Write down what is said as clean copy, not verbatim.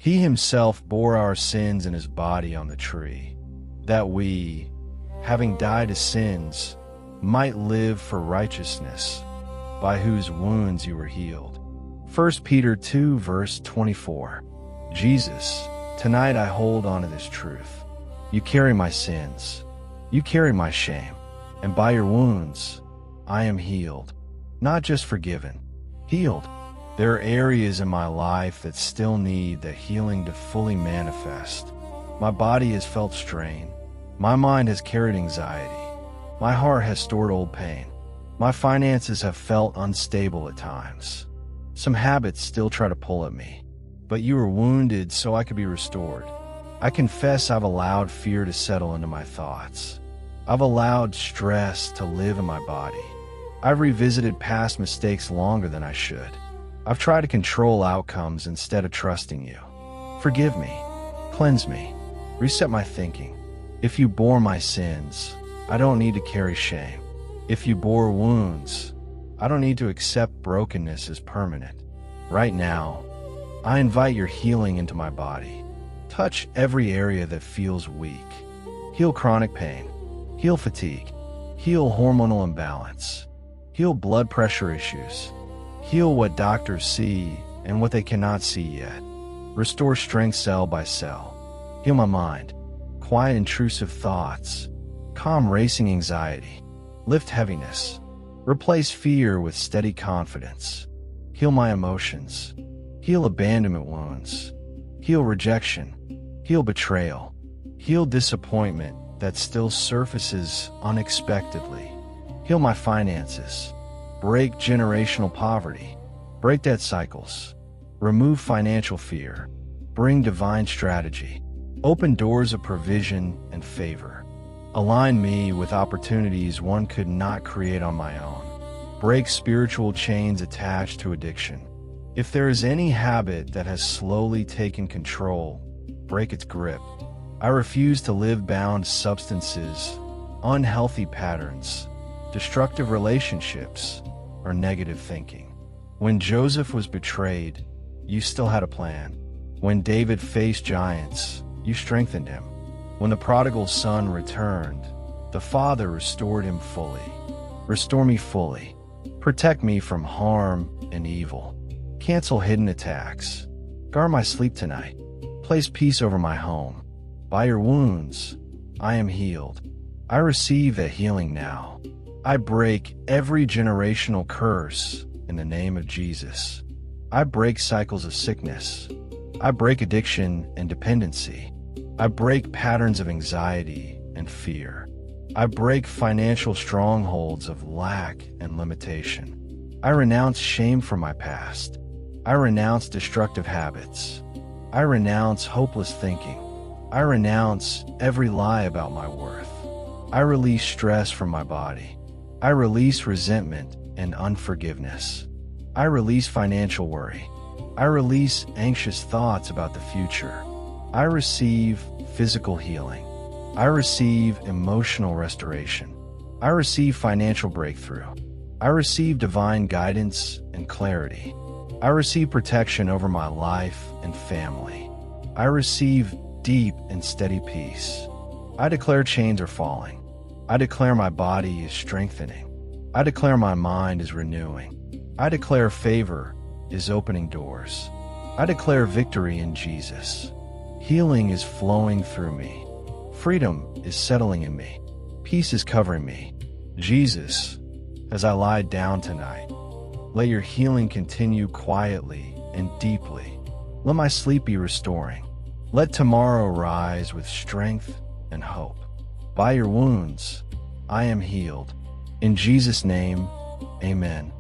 He himself bore our sins in his body on the tree, that we, having died to sins, might live for righteousness, by whose wounds you were healed. 1 Peter 2 verse 24. Jesus, tonight I hold on to this truth. You carry my sins. You carry my shame. And by your wounds, I am healed. Not just forgiven, healed. There are areas in my life that still need the healing to fully manifest. My body has felt strain. My mind has carried anxiety. My heart has stored old pain. My finances have felt unstable at times. Some habits still try to pull at me. But you were wounded so I could be restored. I confess I've allowed fear to settle into my thoughts. I've allowed stress to live in my body. I've revisited past mistakes longer than I should. I've tried to control outcomes instead of trusting you. Forgive me, cleanse me, reset my thinking. If you bore my sins, I don't need to carry shame. If you bore wounds, I don't need to accept brokenness as permanent. Right now, I invite your healing into my body. Touch every area that feels weak. Heal chronic pain. Heal fatigue. Heal hormonal imbalance. Heal blood pressure issues. Heal what doctors see and what they cannot see yet. Restore strength cell by cell. Heal my mind. Quiet intrusive thoughts. Calm racing anxiety. Lift heaviness. Replace fear with steady confidence. Heal my emotions. Heal abandonment wounds. Heal rejection. Heal betrayal. Heal disappointment that still surfaces unexpectedly. Heal my finances. Break generational poverty. Break debt cycles. Remove financial fear. Bring divine strategy. Open doors of provision and favor. Align me with opportunities one could not create on my own. Break spiritual chains attached to addiction. If there is any habit that has slowly taken control, break its grip. I refuse to live bound to substances, unhealthy patterns, destructive relationships, or negative thinking. When Joseph was betrayed, you still had a plan. When David faced giants, you strengthened him. When the prodigal son returned, the Father restored him fully. Restore me fully. Protect me from harm and evil. Cancel hidden attacks. Guard my sleep tonight. Place peace over my home. By your wounds, I am healed. I receive that healing now. I break every generational curse in the name of Jesus. I break cycles of sickness. I break addiction and dependency. I break patterns of anxiety and fear. I break financial strongholds of lack and limitation. I renounce shame from my past. I renounce destructive habits. I renounce hopeless thinking. I renounce every lie about my worth. I release stress from my body. I release resentment and unforgiveness. I release financial worry. I release anxious thoughts about the future. I receive physical healing. I receive emotional restoration. I receive financial breakthrough. I receive divine guidance and clarity. I receive protection over my life and family. I receive deep and steady peace. I declare chains are falling. I declare my body is strengthening. I declare my mind is renewing. I declare favor is opening doors. I declare victory in Jesus. Healing is flowing through me. Freedom is settling in me. Peace is covering me. Jesus, as I lie down tonight, let your healing continue quietly and deeply. Let my sleep be restoring. Let tomorrow rise with strength and hope. By your wounds, I am healed. In Jesus' name, amen.